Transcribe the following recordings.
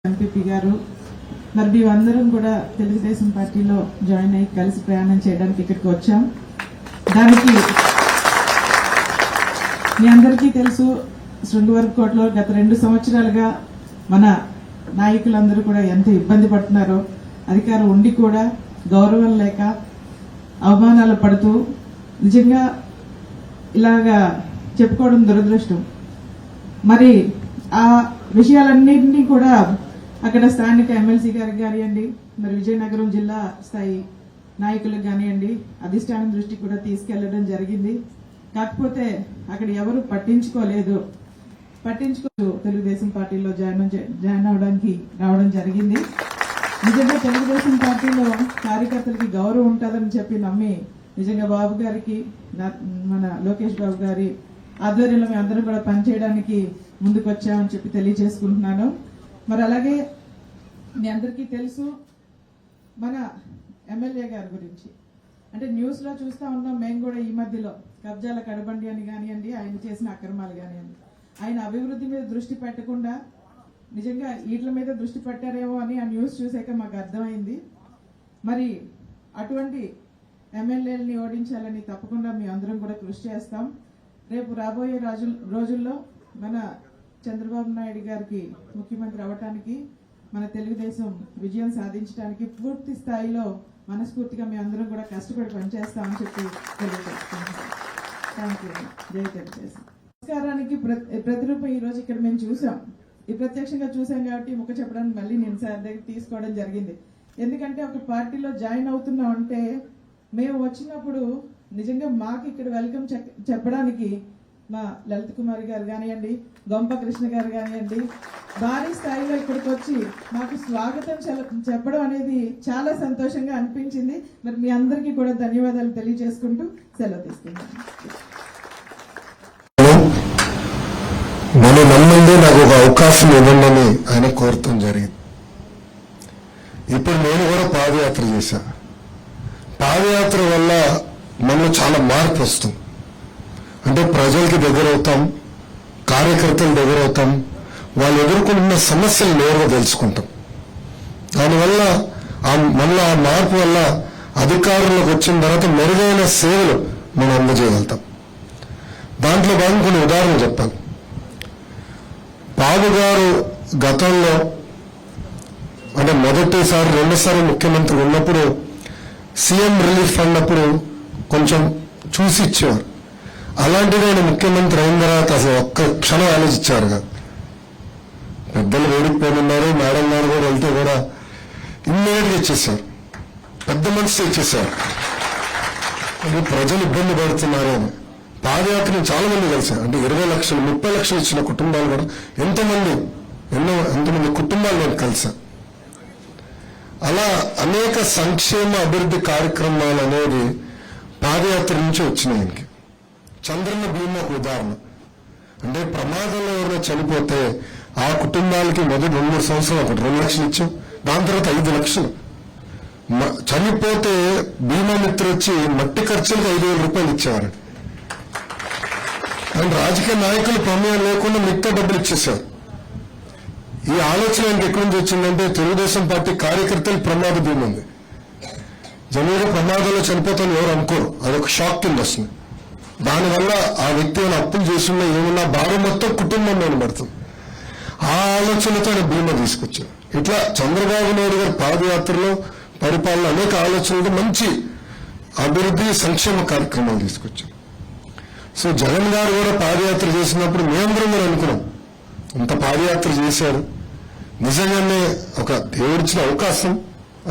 MPP గారు మరి మేమందరం కూడా తెలుగుదేశం పార్టీలో జాయిన్ అయ్యి కలిసి ప్రయాణం చేయడానికి ఇక్కడికి వచ్చాం. దానికి మీ అందరికీ తెలుసు, శృంగవరపుకోటలో గత 2 సంవత్సరాలుగా మన నాయకులందరూ కూడా ఎంత ఇబ్బంది పడుతున్నారో, అధికారం ఉండి కూడా గౌరవం లేక అవమానాలు పడుతూ నిజంగా ఇలాగా చెప్పుకోవడం దురదృష్టం. మరి ఆ విషయాలన్నింటినీ కూడా అక్కడ స్థానిక ఎమ్మెల్సీ గారికి కానివ్వండి, మరి విజయనగరం జిల్లా స్థాయి నాయకులకు కానివ్వండి, అధిష్టానం దృష్టికి కూడా తీసుకెళ్లడం జరిగింది. కాకపోతే అక్కడ ఎవరు పట్టించుకోలేదు. తెలుగుదేశం పార్టీలో జాయిన్ అవడానికి రావడం జరిగింది. నిజంగా తెలుగుదేశం పార్టీలో కార్యకర్తలకి గౌరవం ఉంటుందని చెప్పి నమ్మి నిజంగా బాబు గారికి, మన లోకేష్ బాబు గారి ఆధ్వర్యంలో మేము అందరం కూడా పనిచేయడానికి ముందుకు వచ్చామని చెప్పి తెలియజేసుకుంటున్నాను. మరి అలాగే మీ అందరికీ తెలుసు మన ఎమ్మెల్యే గారి గురించి, అంటే న్యూస్ లో చూస్తూ ఉన్నాం మేము కూడా ఈ మధ్యలో కబ్జాల కడబండి అని కానివ్వండి, ఆయన చేసిన అక్రమాలు కానివ్వండి, ఆయన అభివృద్ధి మీద దృష్టి పెట్టకుండా నిజంగా వీటి మీద దృష్టి పెట్టారేమో అని ఆ న్యూస్ చూసాక మాకు అర్థమైంది. మరి అటువంటి ఎమ్మెల్యేలని ఓడించాలని తప్పకుండా మీ అందరం కూడా కృషి చేస్తాం. రేపు రాబోయే రోజుల్లో మన చంద్రబాబు నాయుడు గారికి ముఖ్యమంత్రి అవ్వటానికి, మన తెలుగుదేశం విజయం సాధించడానికి పూర్తి స్థాయిలో మనస్ఫూర్తిగా మీ అందరం కూడా కష్టపడి పనిచేస్తామని చెప్పి తెలియజేస్తున్నాం. Thank you. జై తెలుగుదేశం. నమస్కారానికి ప్రతిరూపం ఈ రోజు ఇక్కడ మేము చూసాం. ఈ ప్రత్యక్షంగా చూసాం కాబట్టి ముఖ చెప్పడానికి మళ్ళీ నేను సార్ దగ్గర తీసుకోవడం జరిగింది. ఎందుకంటే ఒక పార్టీలో జాయిన్ అవుతున్నాం అంటే మేము వచ్చినప్పుడు నిజంగా మాకు ఇక్కడ వెల్కమ్ చెప్పడానికి మా లలిత్ కుమారి గారు కానివ్వండి, గొంప కృష్ణ గారు కానివ్వండి, భారీ స్థాయిలో ఇక్కడికి వచ్చి మాకు స్వాగతం చెప్పడం అనేది చాలా సంతోషంగా అనిపించింది. మరి మీ అందరికీ కూడా ధన్యవాదాలు తెలియజేసుకుంటూ సెలవు తీసుకుంటాను. నన్ను నమ్మండి, నాకు ఒక అవకాశం ఇవ్వండి ఆయన కోరటం జరిగింది. ఇప్పుడు నేను కూడా పాదయాత్ర చేశాను. పాదయాత్ర వల్ల మనలో చాలా మార్పు వస్తుంది. అంటే ప్రజలకి దగ్గర అవుతాం, కార్యకర్తలు దగ్గర అవుతాం, వాళ్ళు ఎదుర్కొంటున్న సమస్యలు నేరుగా తెలుసుకుంటాం. దానివల్ల మళ్ళీ ఆ మార్పు వల్ల అధికారంలోకి వచ్చిన తర్వాత మెరుగైన సేవలు మనం అందజేయగలుగుతాం. దాంట్లో భాగంగా కొన్ని ఉదాహరణలు చెప్పాలి. బాబు గారు గతంలో అంటే మొదటిసారి 2సారి ముఖ్యమంత్రి ఉన్నప్పుడు సీఎం రిలీఫ్ ఫండ్ అప్పుడు కొంచెం చూసి ఇచ్చేవారు. అలాంటిది ఆయన ముఖ్యమంత్రి అయిన తర్వాత అసలు ఒక్క క్షణం ఆలోచించారు కదా. పెద్దలు వేడిపోయినారు, మేడం గారు కూడా వెళ్తే కూడా ఇమ్మీడియట్గా ఇచ్చేసారు, పెద్ద మనసు ఇచ్చేసారు. ప్రజలు ఇబ్బంది పడుతున్నారు అని పాదయాత్రను చాలా మంది కలిశారు. అంటే 20 లక్షలు 30 లక్షలు ఇచ్చిన కుటుంబాలు కూడా ఎంతమంది కుటుంబాలు నేను కలిశాను. అలా అనేక సంక్షేమ అభివృద్ధి కార్యక్రమాలు అనేది పాదయాత్ర నుంచి వచ్చినాయి. ఆయనకి చంద్రన్న బీమా ఒక ఉదాహరణ. అంటే ప్రమాదంలో ఎవరైనా చనిపోతే ఆ కుటుంబాలకి మొదటి 2-3 సంవత్సరాలు ఒకటి 2 లక్షలు ఇచ్చాం, దాని తర్వాత 5 లక్షలు. చనిపోతే బీమా మిత్ర వచ్చి మట్టి ఖర్చులకు 5,000 రూపాయలు ఇచ్చేవారు. అండ్ రాజకీయ నాయకులు ప్రమేయం లేకుండా మిగతా డబ్బులు ఇచ్చేసారు. ఈ ఆలోచన ఆయనకి ఎక్కడి నుంచి వచ్చిందంటే తెలుగుదేశం పార్టీ కార్యకర్తలు ప్రమాద బీమా ఉంది. జనరల్గా ప్రమాదంలో చనిపోతాను ఎవరు అనుకోరు, అదొక షాక్ కింద వస్తుంది. దానివల్ల ఆ వ్యక్తి ఏమైనా అప్పులు చేస్తున్నా ఏమన్నా భారం మొత్తం కుటుంబం మీద పడుతుంది. ఆ ఆలోచనతో ఆయన బీమా తీసుకొచ్చారు. ఇట్లా చంద్రబాబు నాయుడు గారి పాదయాత్రలో పరిపాలన అనేక ఆలోచనలతో మంచి అభివృద్ధి సంక్షేమ కార్యక్రమాలు తీసుకొచ్చారు. సో జగన్ గారు కూడా పాదయాత్ర చేసినప్పుడు మేమందరం కూడా అనుకున్నాం, ఇంత పాదయాత్ర చేశారు, నిజంగానే ఒక దేవుడిచ్చిన అవకాశం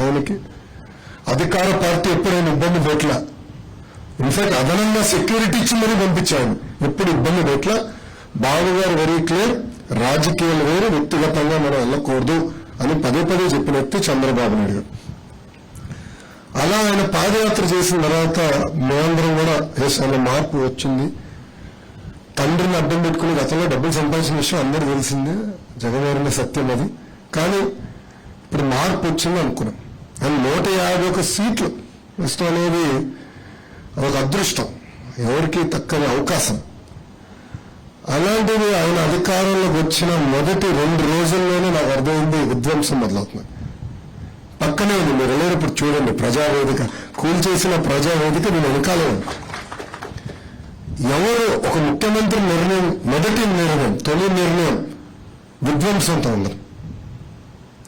ఆయనకి. అధికార పార్టీ ఎప్పుడైనా ఇబ్బంది పెట్టలా, ఇన్ఫాక్ట్ అదనంగా సెక్యూరిటీ ఇచ్చి మరీ పంపించాను, ఎప్పుడు ఇబ్బంది పెట్టలా. బాబు గారు వెరీ క్లియర్, రాజకీయాలు వేరు, వ్యక్తిగతంగా మనం వెళ్ళకూడదు అని పదే చెప్పిన వ్యక్తి చంద్రబాబు నాయుడు గారు. అలా ఆయన పాదయాత్ర చేసిన తర్వాత మేమందరం కూడా దేశంలో మార్పు వచ్చింది. తండ్రిని అడ్డం పెట్టుకుని గతంలో డబ్బులు సంపాదించిన విషయం అందరూ తెలిసిందే, జగన్మోహన్ సత్యం అది. కానీ ఇప్పుడు మార్పు వచ్చింది అనుకున్నాం. అండ్ 151 సీట్లు ఇష్టం అనేది ఒక అదృష్టం, ఎవరికి తక్కని అవకాశం. అలాంటిది ఆయన అధికారంలోకి వచ్చిన మొదటి 2 రోజుల్లోనే నాకు అర్థమైంది విధ్వంసం మొదలవుతుంది. పక్కనే ఉంది, మీరు వెళ్ళారు ఇప్పుడు చూడండి, ప్రజావేదిక కూల్చేసిన ప్రజావేదిక నేను వెనకాలే ఉంది. ఎవరు ఒక ముఖ్యమంత్రి నిర్ణయం, మొదటి నిర్ణయం, తొలి నిర్ణయం విధ్వంసంతో ఉంది.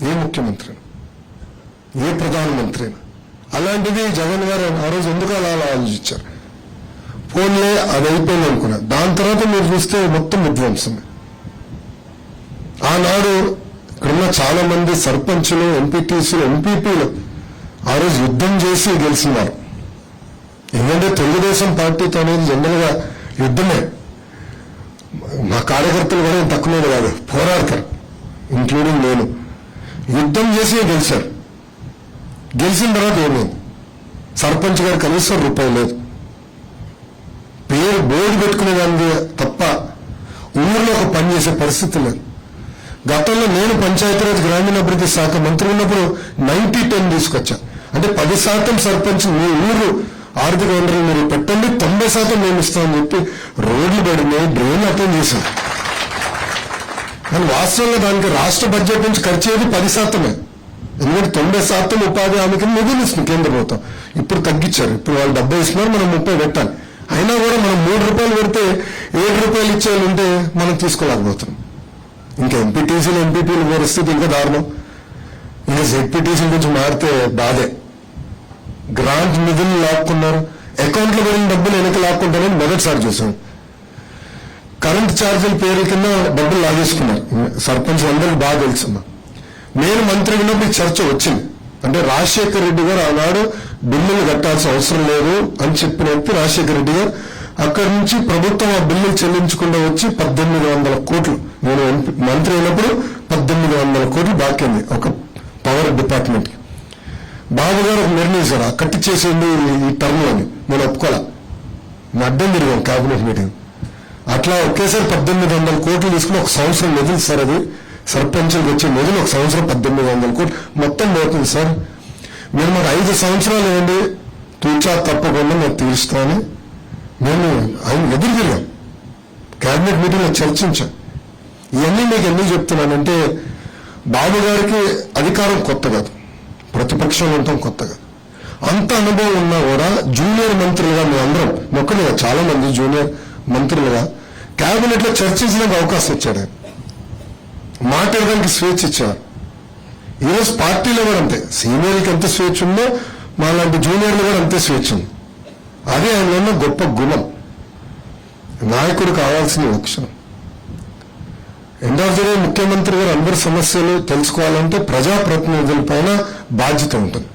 ఏ ముఖ్యమంత్రి, ఏ ప్రధానమంత్రి. అలాంటిది జగన్ గారు ఆ రోజు ఎందుకు అలా ఆలోచించారు? ఫోన్లే అది అయిపోయింది అనుకున్నా. దాని తర్వాత మీరు చూస్తే మొత్తం విధ్వంసమే. ఆనాడు ఇక్కడున్న చాలా మంది సర్పంచులు, ఎంపీటీసీలు, ఎంపీపీలు ఆ రోజు యుద్ధం చేసి గెలిచినారు. ఎందుకంటే తెలుగుదేశం పార్టీతో అనేది జనరల్గా యుద్ధమే. మా కార్యకర్తలు కూడా తక్కువ కాదు, పోరాడతారు, ఇంక్లూడింగ్ నేను. యుద్ధం చేసి గెలిచారు. గెలిచిన తర్వాత ఏమైంది? సర్పంచ్ గారు కనీసం రూపాయి లేదు, పేరు బోర్డు పెట్టుకునే దానికి తప్ప ఊర్లో ఒక పని చేసే పరిస్థితి లేదు. గతంలో నేను పంచాయతీరాజ్ గ్రామీణాభివృద్ధి శాఖ మంత్రి ఉన్నప్పుడు 90-10 తీసుకొచ్చా. అంటే 10% సర్పంచ్ మీ ఊరు ఆర్థిక వనరులు మీరు పెట్టండి, 90% మేము ఇస్తామని చెప్పి రోడ్లు పడినాయి, డ్రైన్లు అటెండ్ చేశాం. కానీ వాస్తవంగా దానికి రాష్ట్ర బడ్జెట్ నుంచి ఖర్చు అయ్యేది 10%. ఎందుకంటే 90% ఉపాధి హామీకి నిధులు ఇస్తుంది కేంద్ర ప్రభుత్వం. ఇప్పుడు తగ్గించారు, ఇప్పుడు వాళ్ళు 70 ఇస్తున్నారు, మనం 30 పెట్టాలి. అయినా కూడా మనం 3 రూపాయలు పెడితే 7 రూపాయలు ఇచ్చేయాలంటే మనం తీసుకోలేకపోతున్నాం. ఇంకా ఎంపీటీసీలు, ఎంపీపీలు పరిస్థితి ఇంకా దారుణం. ఇంకా జెడ్పీటీసీల గురించి మారితే బాధే. గ్రాంట్ నిధులు లాక్కున్నారు, అకౌంట్లో పడిన డబ్బులు వెనక లాక్కుంటారని మొదటిసారి చూసాం. కరెంట్ ఛార్జీల పేర్ల కింద డబ్బులు లాగేసుకున్నారు. సర్పంచ్ అందరికీ బాగా తెలుసున్నా. నేను మంత్రి ఉన్నప్పుడు చర్చ వచ్చింది. అంటే రాజశేఖర రెడ్డి గారు ఆనాడు బిల్లులు కట్టాల్సిన అవసరం లేదు అని చెప్పిన వ్యక్తి రాజశేఖర రెడ్డి గారు. అక్కడి నుంచి ప్రభుత్వం ఆ బిల్లులు చెల్లించకుండా వచ్చి 1800 కోట్లు, నేను మంత్రి అయినప్పుడు 1800 కోట్లు బాకీ ఉంది ఒక పవర్ డిపార్ట్మెంట్కి. బాబు గారు ఒక నిర్ణయించారు, ఆ కట్టి చేసేయండి ఈ టర్మ్ అని. నేను ఒప్పుకోలే, నేను అడ్డం తిరిగాను క్యాబినెట్ మీటింగ్. అట్లా ఒకేసారి 1800 కోట్లు తీసుకుని ఒక సంవత్సరం నిధులు సార్, అది సర్పంచులకు వచ్చే నిధులు ఒక సంవత్సరం 1800 కోట్లు మొత్తం పోతుంది సార్. మీరు మాకు 5 సంవత్సరాలు ఏంటి తూచా తప్పకుండా మేము తీరుస్తామని నేను ఆయన ఎదురు తిరిగాం. క్యాబినెట్ మీటింగ్లో చర్చించాం. ఇవన్నీ మీకు ఎందుకు చెప్తున్నానంటే, బాబు గారికి అధికారం కొత్త కాదు, ప్రతిపక్షంలో ఉండటం కొత్త కాదు. అంత అనుభవం ఉన్నా కూడా జూనియర్ మంత్రులుగా మీ అందరం మొక్కలుగా చాలా మంది జూనియర్ మంత్రులుగా క్యాబినెట్ లో చర్చించడానికి అవకాశం ఇచ్చాడు. మాట్లాడడానికి స్వేచ్ఛ ఇచ్చేవారు. ఈరోజు పార్టీలో కూడా అంతే, సీనియర్లకి ఎంత స్వేచ్ఛ ఉందో మా లాంటి జూనియర్లు కూడా అంతే స్వేచ్ఛ ఉంది. అదే ఆయనలో ఉన్న గొప్ప గుణం. నాయకుడు కావాల్సిన లక్షణం. ఎండ్ ఆఫ్ ది డే ముఖ్యమంత్రి గారు అందరి సమస్యలు తెలుసుకోవాలంటే ప్రజాప్రతినిధుల పైన బాధ్యత ఉంటుంది.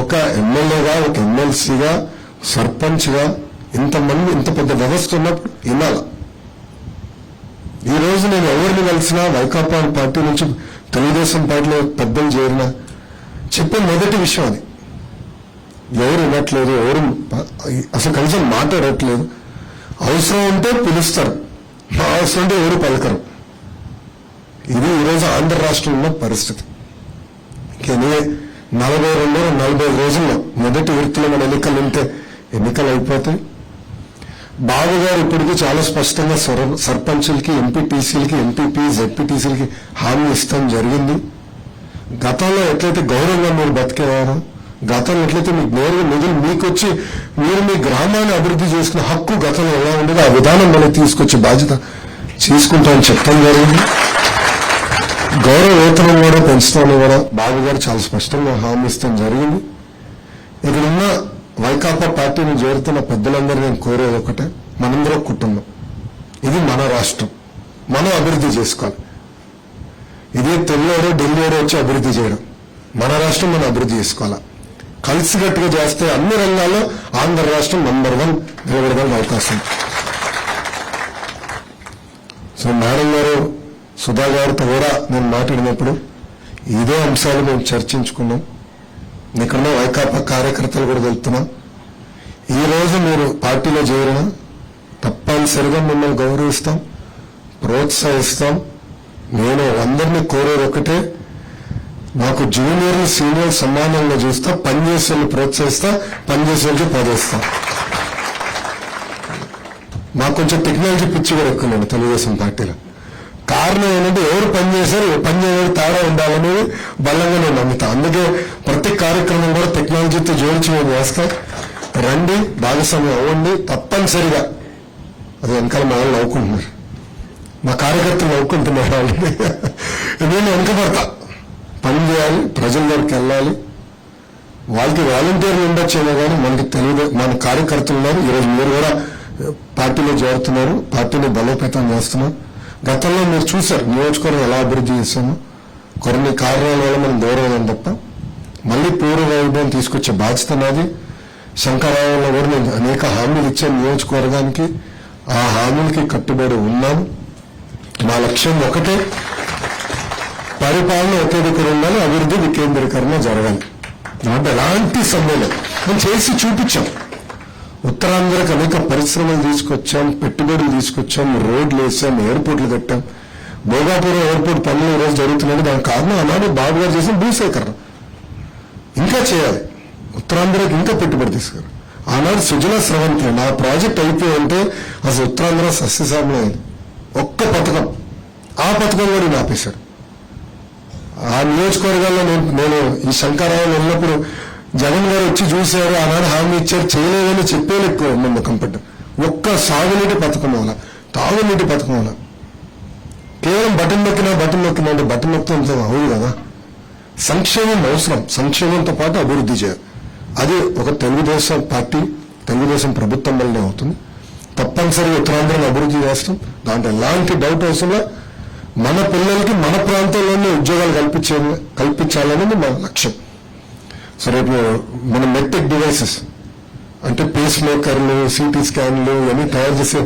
ఒక ఎమ్మెల్యేగా, ఒక ఎమ్మెల్సీగా, సర్పంచ్గా ఇంతమంది, ఇంత పెద్ద వ్యవస్థ ఉన్నప్పుడు వినాల. ఈ రోజు నేను ఎవరిని కలిసినా వైకాపా పార్టీ నుంచి తెలుగుదేశం పార్టీలో పెద్దలు చేరినా చెప్పే మొదటి విషయం అది. ఎవరు వినట్లేదు, ఎవరు అసలు కనీసం మాట్లాడట్లేదు. అవసరం ఉంటే పిలుస్తారు, అవసరం ఉంటే ఎవరు పలకరు. ఇది ఈరోజు ఆంధ్ర రాష్ట్రంలో పరిస్థితి. కానీ 42-45 రోజుల్లో మొదటి వృత్తిలో మన ఎన్నికలు ఉంటే ఎన్నికలు అయిపోతాయి. బాబు గారు ఇప్పటికీ చాలా స్పష్టంగా సర్పంచులకి, ఎంపీటీసీలకి, ఎంపీపీ, జెడ్పీటీసీలకి హామీ ఇస్తాం జరిగింది. గతంలో ఎట్లయితే గౌరవంగా మీరు బతికేవారో, గతంలో ఎట్లయితే మీకు నేరుగా నిధులు మీకు వచ్చి మీరు మీ గ్రామాన్ని అభివృద్ధి చేసుకునే హక్కు గతంలో ఎలా ఉండేదో ఆ విధానం మనకి తీసుకొచ్చే బాధ్యత తీసుకుంటామని చెప్పడం జరిగింది. గౌరవ వేతనం కూడా పెంచుతామని కూడా బాబు గారు చాలా స్పష్టంగా హామీ ఇస్తాం జరిగింది. ఇక్కడున్న వైకాపా పార్టీని చేరుతున్న పెద్దలందరూ నేను కోరేది ఒకటే, మనందరూ కుటుంబం. ఇది మన రాష్ట్రం, మనం అభివృద్ధి చేసుకోవాలి. ఇది తెల్లోడో ఢిల్లీడో వచ్చి అభివృద్ధి చేయడం. మన రాష్ట్రం మనం అభివృద్ధి చేసుకోవాలా. కలిసికట్టుగా చేస్తే అన్ని రంగాల్లో ఆంధ్ర రాష్ట్రం నంబర్ 1 నిలబడడానికి అవకాశం. సో మేడం గారు, సుధా గారితో కూడా నేను మాట్లాడినప్పుడు ఇదే అంశాలు మేము చర్చించుకున్నాం. ఇక్కడ వైకాపా కార్యకర్తలు కూడా వెళ్తున్నాం. ఈ రోజు మీరు పార్టీలో చేరిన తప్పనిసరిగా మిమ్మల్ని గౌరవిస్తాం, ప్రోత్సహిస్తాం. నేను అందరినీ కోరేది ఒకటే, నాకు జూనియర్ సీనియర్ సమానంగా చూస్తా, పనిచేసే ప్రోత్సహిస్తా, పనిచేసే పదేస్తా. మాకు కొంచెం టెక్నాలజీ పిచ్చి కూడా ఎక్కువ తెలుగుదేశం పార్టీలో. కారణం ఏంటంటే ఎవరు పని చేశారు, పని చేయడం తేడా ఉండాలనేది బలంగా నేను నమ్ముతా. అందుకే ప్రతి కార్యక్రమం కూడా టెక్నాలజీతో జోడించి మేము చేస్తాం. రండి, భాగస్వామ్యం అవ్వండి. తప్పనిసరిగా అది వెనకాల మా వాళ్ళు నవ్వుకుంటున్నారు, మా కార్యకర్తలు నవ్వుకుంటున్నారు వాళ్ళు. నేను వెనకబడతా, పని చేయాలి, ప్రజల దగ్గరికి వెళ్ళాలి. వాళ్ళకి వాలంటీర్లు ఉండొచ్చేమో కానీ మనకి తెలియదు. మన కార్యకర్తలు ఉన్నారు. ఈరోజు మీరు కూడా పార్టీలో చేరుతున్నారు, పార్టీని బలోపేతం చేస్తున్నారు. గతంలో మీరు చూశారు నియోజకవర్గం ఎలా అభివృద్ధి చేశామో. కొన్ని కారణాల వల్ల మనం దూరం అయ్యాం తప్ప మళ్ళీ పూర్వ వైభవం తీసుకొచ్చే బాధ్యత నాది. శంకరావులో కూడా నేను అనేక హామీలు ఇచ్చాను నియోజకవర్గానికి. ఆ హామీలకి కట్టుబడి ఉన్నాను. మా లక్ష్యం ఒకటే, పరిపాలన ఒకే దగ్గర ఉండాలి, అభివృద్ధి వికేంద్రీకరణ జరగాలి. దాంట్లో ఎలాంటి సమ్మేళనం మేము చేసి చూపించాం. ఉత్తరాంధ్రకు అనేక పరిశ్రమలు తీసుకొచ్చాం, పెట్టుబడులు తీసుకొచ్చాం, రోడ్లు వేసాం, ఎయిర్పోర్ట్లు కట్టాం. భోగాపురం ఎయిర్పోర్ట్ పనులు ఈరోజు జరుగుతున్నాయి. దానికి కారణం ఆనాడు బాబు గారు చేసిన భూసేకరణ. ఇంకా చేయాలి, ఉత్తరాంధ్రకి ఇంకా పెట్టుబడి తీసుకురా. ఆనాడు సుజల స్రవంతి నా ప్రాజెక్ట్ అయిపోయి అంటే అసలు ఉత్తరాంధ్ర సస్యశామలం అయింది. ఒక్క పథకం, ఆ పథకం కూడా నేను ఆపేశారు. ఆ నియోజకవర్గాల్లో నేను ఈ శంకరావులు ఉన్నప్పుడు జగన్ గారు వచ్చి చూశారు, ఆనాడు హామీ ఇచ్చారు, చేయలేదని చెప్పేది ఎక్కువ నమ్మకం పడ్డాం. ఒక్క సాగునీటి పథకం వల్ల, తాగునీటి పథకం వల్ల కేవలం బటన్ నొక్కినా అంటే బటన్ నొక్కితే అవును కదా. సంక్షేమం అవసరం, సంక్షేమంతో పాటు అభివృద్ధి చేయాలి. అది ఒక తెలుగుదేశం పార్టీ, తెలుగుదేశం ప్రభుత్వం వల్లనే అవుతుంది. తప్పనిసరిగా ఉత్తరాంధ్రను అభివృద్ధి చేస్తాం, దాంట్లో ఎలాంటి డౌట్ అవసరంగా. మన పిల్లలకి మన ప్రాంతంలోనే ఉద్యోగాలు కల్పించాలనేది మన లక్ష్యం. సో రేపు మన మెట్రిక్ డివైసెస్ అంటే పేస్ మేకర్లు, సిటీ స్కాన్లు ఇవన్నీ తయారు చేసే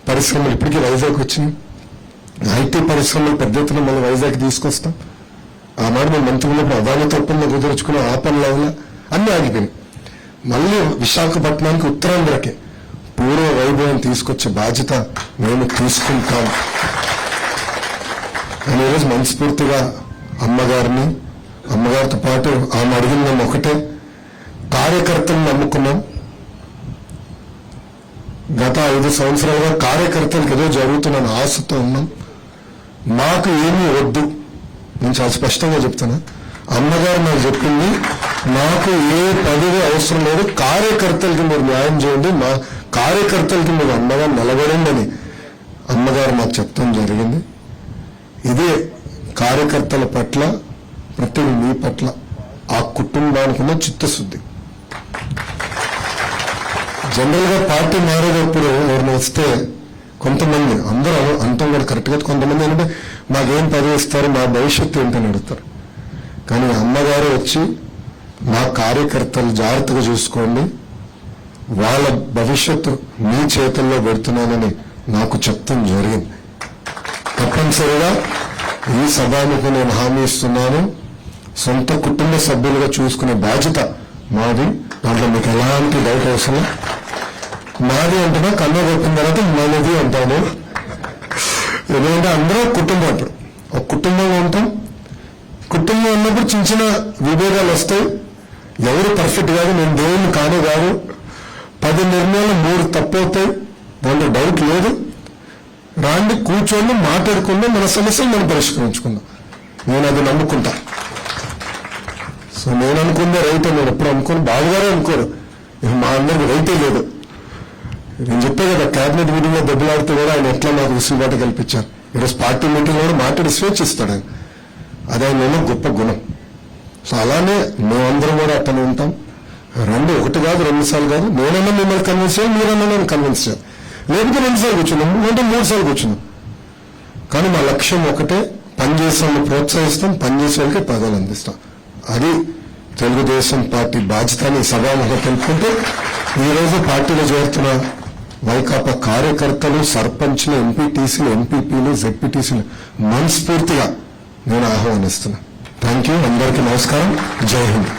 పరిశ్రమలు ఇప్పటికీ వైజాగ్ వచ్చినాయి. ఐటీ పరిశ్రమలు పెద్ద ఎత్తున మళ్ళీ వైజాగ్ తీసుకొస్తాం. ఆనాడు మేము మంత్రులకు అదాలత ఒప్పందం కుదుర్చుకున్న ఆ పనుల వల్ల అన్నీ ఆగిపోయినాయి. మళ్ళీ విశాఖపట్నానికి, ఉత్తరాంధ్రకి పూర్వ వైభవం తీసుకొచ్చే బాధ్యత మేము తీసుకుంటాం. నేను ఈరోజు మనస్ఫూర్తిగా అమ్మగారితో పాటు ఆమె అడిగిన ఒకటే, కార్యకర్తలను నమ్ముకున్నాం. గత 5 సంవత్సరాలుగా కార్యకర్తలకు ఏదో జరుగుతున్న ఆశతో ఉన్నాం. మాకు ఏమీ వద్దు, నేను చాలా స్పష్టంగా చెప్తున్నా. అమ్మగారు నాకు చెప్పింది, నాకు ఏ పదవి అవసరం లేదు, కార్యకర్తలకి మీరు న్యాయం చేయండి, మా కార్యకర్తలకి మీరు అండగా నిలబడండి అని అమ్మగారు మాకు చెప్తాం జరిగింది. ఇదే కార్యకర్తల పట్ల, ప్రతి మీ పట్ల, ఆ కుటుంబానికి ఉన్న చిత్తశుద్ధి. జనరల్ గా పార్టీ మారేటప్పుడు ఎవరిని వస్తే కొంతమంది, అందరూ అంతం కూడా కరెక్ట్గా, కొంతమంది ఏంటంటే మాకేం పదవి ఇస్తారు, మా భవిష్యత్తు ఏంటని అడుగుతారు. కానీ అమ్మగారు వచ్చి మా కార్యకర్తలు జాగ్రత్తగా చూసుకోండి, వాళ్ళ భవిష్యత్తు మీ చేతుల్లో పెడుతున్నానని నాకు చెప్తాం జరిగింది. తప్పనిసరిగా ఈ సభకు నేను హామీ ఇస్తున్నాను, సొంత కుటుంబ సభ్యులుగా చూసుకునే బాధ్యత మాది. దాంట్లో మీకు ఎలాంటి డౌట్ అవసరం. మాది అంటున్నా, కన్ను కొట్టిన తర్వాత మనది అంటాను. ఎందుకంటే అందరూ కుటుంబం, ఇప్పుడు ఒక కుటుంబంలో ఉంటాం. కుటుంబం ఉన్నప్పుడు చిన్న చిన్న విభేదాలు వస్తాయి. ఎవరు పర్ఫెక్ట్ కాదు, నేను దేవుని కానే కాదు. 10 నిర్ణయాలు 3 తప్పు అవుతాయి, దాంట్లో డౌట్ లేదు. రాండి, కూర్చొని మాట్లాడుకుందాం, మన సమస్యలు మనం పరిష్కరించుకుందాం. నేను అది నమ్ముకుంటా. సో నేను అనుకుందే రైట్, నేను ఎప్పుడు అనుకోను, బాగుగానే అనుకోరు. మా అందరికి రైటే లేదు. నేను చెప్పే కదా, క్యాబినెట్ మీటింగ్ లో దెబ్బలాడితే కూడా ఆయన ఎట్లా నాకు విసులుబాటు కల్పించారు. ఈరోజు పార్టీ మీటింగ్ లో కూడా మాట్లాడి స్వేచ్ఛ ఇస్తాడు ఆయన. అది ఆయన గొప్ప గుణం. సో అలానే మేమందరం కూడా అట్టనే ఉంటాం. రండి, 1 కాదు 2 సార్లు కాదు, నేనన్నా మిమ్మల్ని కన్విన్స్ చేయాలి, మీరన్నా నేను కన్విన్స్ చేయాలి. లేకపోతే 2 సార్లు కూర్చున్నాం, అంటే 3 సార్లు కూర్చున్నాం. కానీ మా లక్ష్యం ఒకటే, పనిచేసే వాళ్ళని ప్రోత్సహిస్తాం, పనిచేసే వాళ్ళకి పదవులు అందిస్తాం. అది తెలుగుదేశం పార్టీ బాధ్యతని సభాముఖంగా తెలుపుకుంటూ, ఈరోజు పార్టీలో చేరుతున్న వైకాపా కార్యకర్తలు, సర్పంచ్లు, ఎంపీటీసీలు, ఎంపీపీలు, జెడ్పీటీసీలు మనస్ఫూర్తిగా నేను ఆహ్వానిస్తున్నా. Thank you. అందరికీ నమస్కారం. జై హింద్.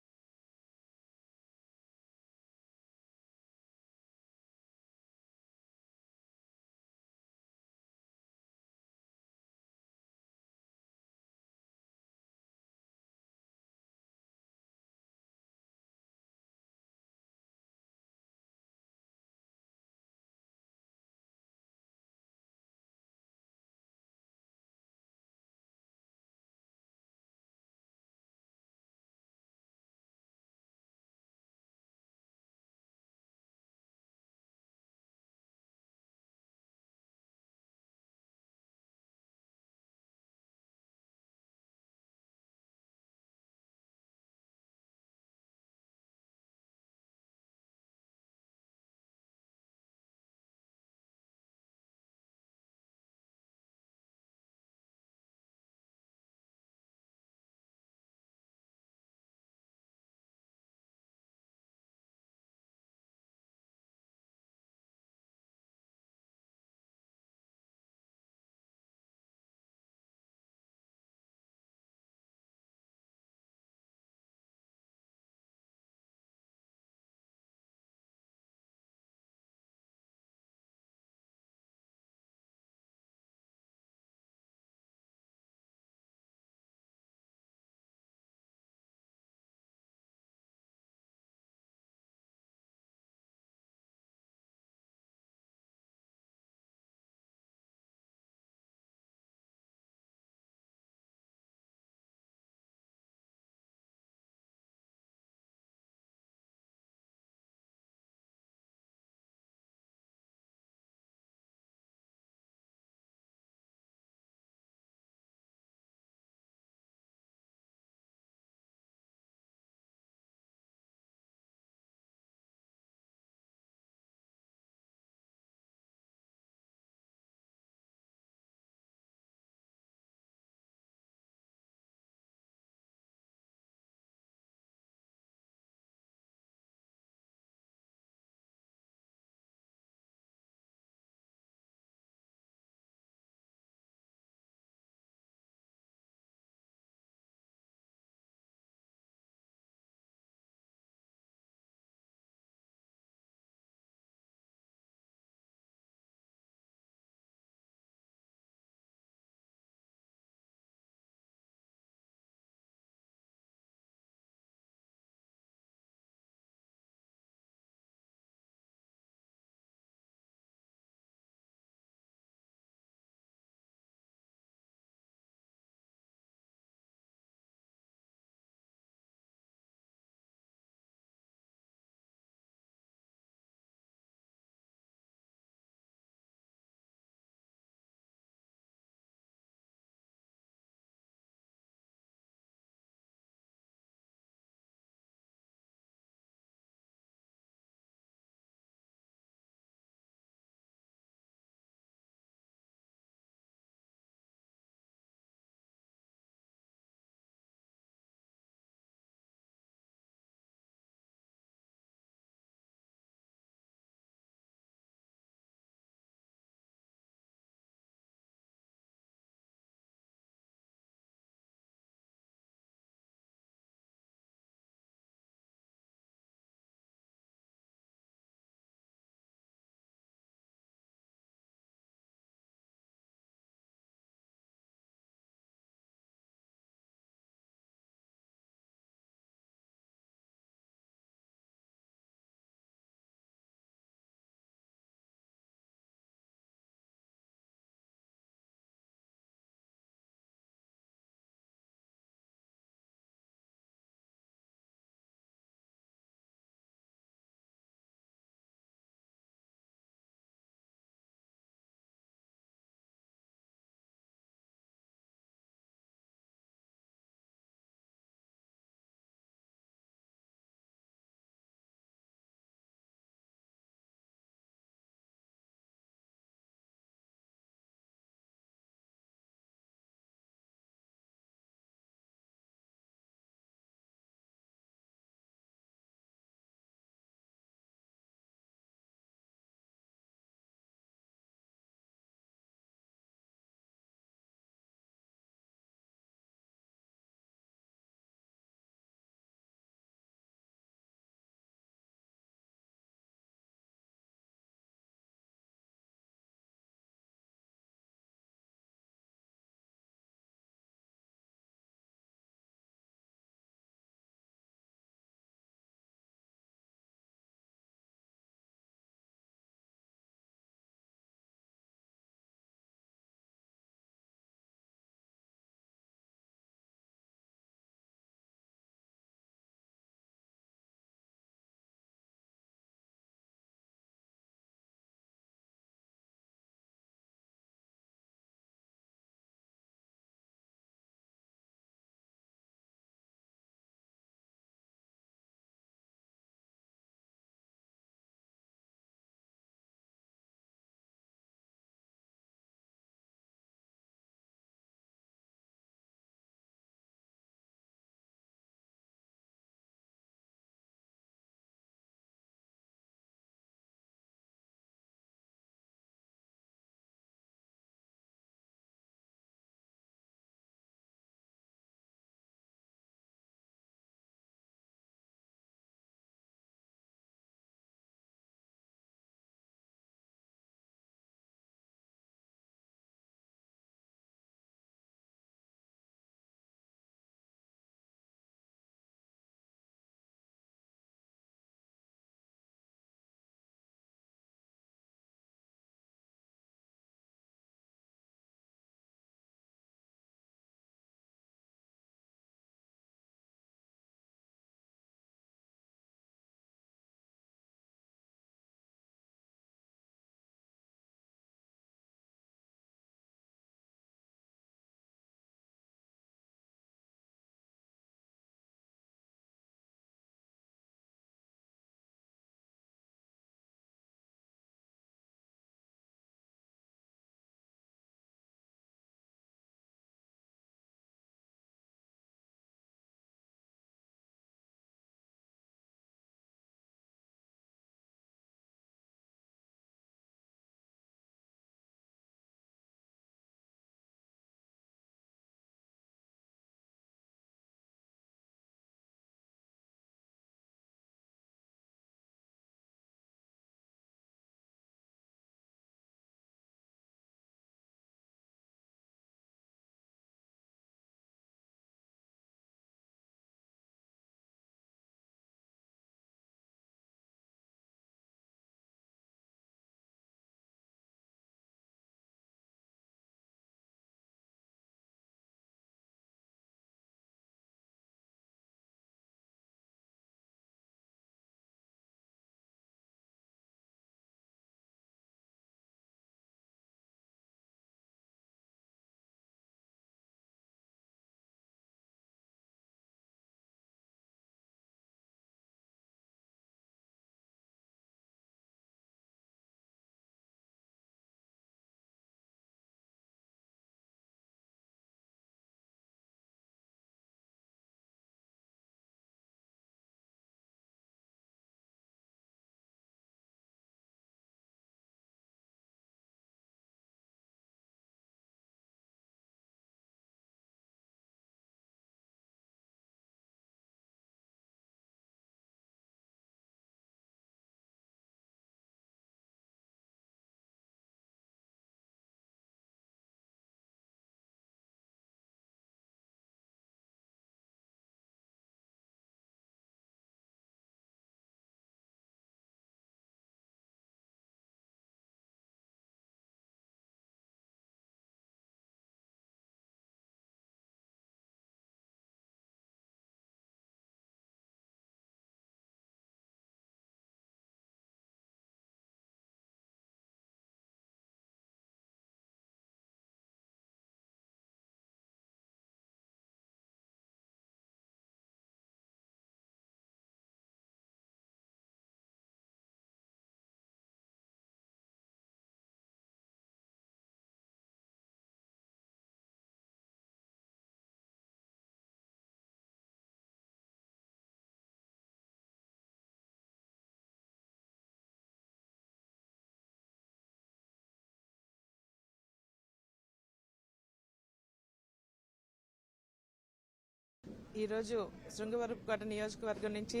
ఈరోజు శృంగవరపుకోట నియోజకవర్గం నుంచి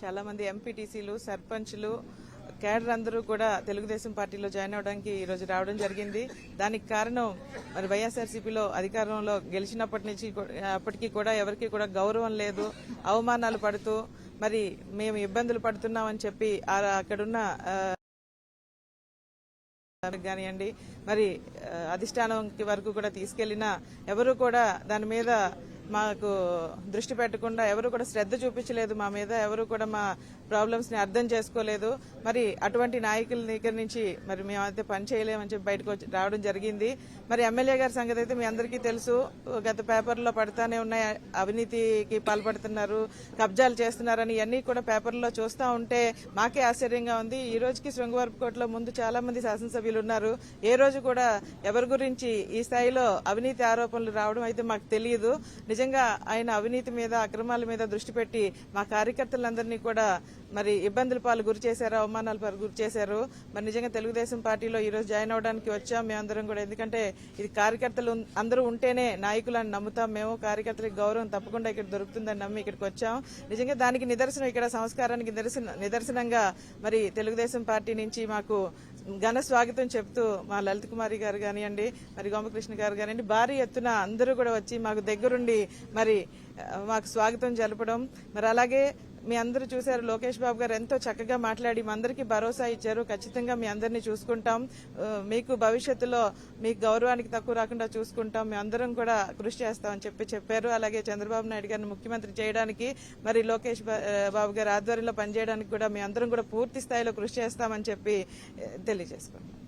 చాలా మంది ఎంపీటీసీలు, సర్పంచ్లు, కేడర్ అందరూ కూడా తెలుగుదేశం పార్టీలో జాయిన్ అవడానికి ఈరోజు రావడం జరిగింది. దానికి కారణం మరి వైఎస్ఆర్సీపీలో అధికారంలో గెలిచినప్పటి నుంచి అప్పటికీ కూడా ఎవరికి కూడా గౌరవం లేదు, అవమానాలు పడుతూ మరి మేము ఇబ్బందులు పడుతున్నామని చెప్పి అక్కడున్న కానివ్వండి మరి అధిష్టానం వరకు కూడా తీసుకెళ్లినా ఎవరు కూడా దాని మీద మాకు దృష్టి పెట్టకుండా ఎవరు కూడా శ్రద్ధ చూపించలేదు మా మీద, ఎవరు కూడా మా ప్రాబ్లమ్స్ ని అర్థం చేసుకోలేదు. మరి అటువంటి నాయకుల దగ్గర నుంచి మరి మేమైతే పని చేయలేమని చెప్పి బయటకు రావడం జరిగింది. మరి ఎమ్మెల్యే గారి సంగతి అయితే మీ అందరికీ తెలుసు, గత పేపర్లో పడతానే ఉన్నాయి, అవినీతికి పాల్పడుతున్నారు, కబ్జాలు చేస్తున్నారని ఇవన్నీ కూడా పేపర్లో చూస్తూ ఉంటే మాకే ఆశ్చర్యంగా ఉంది. ఈ రోజుకి శృంగవరపుకోటలో ముందు చాలా మంది శాసనసభ్యులు ఉన్నారు, ఏ రోజు కూడా ఎవరి గురించి ఈ స్థాయిలో అవినీతి ఆరోపణలు రావడం అయితే మాకు తెలియదు. నిజంగా ఆయన అవినీతి మీద, అక్రమాల మీద దృష్టి పెట్టి మా కార్యకర్తలందరినీ కూడా మరి ఇబ్బందుల పాలు గురి చేశారు, అవమానాల పాలు గురి చేశారు. మరి నిజంగా తెలుగుదేశం పార్టీలో ఈ రోజు జాయిన్ అవడానికి వచ్చాం మేమందరం కూడా. ఎందుకంటే ఇది కార్యకర్తలు అందరూ ఉంటేనే నాయకులను నమ్ముతాం మేము, కార్యకర్తలకు గౌరవం తప్పకుండా ఇక్కడ దొరుకుతుందని నమ్మి ఇక్కడికి వచ్చాం. నిజంగా దానికి నిదర్శనం ఇక్కడ సంస్కారానికి నిదర్శనంగా మరి తెలుగుదేశం పార్టీ నుంచి మాకు ఘన స్వాగతం చెప్తూ మా లలిత కుమారి గారు కానివ్వండి, మరి గోమకృష్ణ గారు కానివ్వండి, భారీ ఎత్తున అందరూ కూడా వచ్చి మాకు దగ్గరుండి మరి మాకు స్వాగతం జరపడం. మరి అలాగే మీ అందరూ చూశారు, లోకేష్ బాబు గారు ఎంతో చక్కగా మాట్లాడి మా అందరికీ భరోసా ఇచ్చారు, ఖచ్చితంగా మీ అందరినీ చూసుకుంటాం, మీకు భవిష్యత్తులో మీకు గౌరవానికి తక్కువ రాకుండా చూసుకుంటాం, మేము అందరం కూడా కృషి చేస్తామని చెప్పారు. అలాగే చంద్రబాబు నాయుడు గారిని ముఖ్యమంత్రి చేయడానికి మరి లోకేష్ బాబు గారి ఆధ్వర్యంలో పనిచేయడానికి కూడా మేము అందరం కూడా పూర్తి స్థాయిలో కృషి చేస్తామని చెప్పి తెలియజేసుకుంటాం.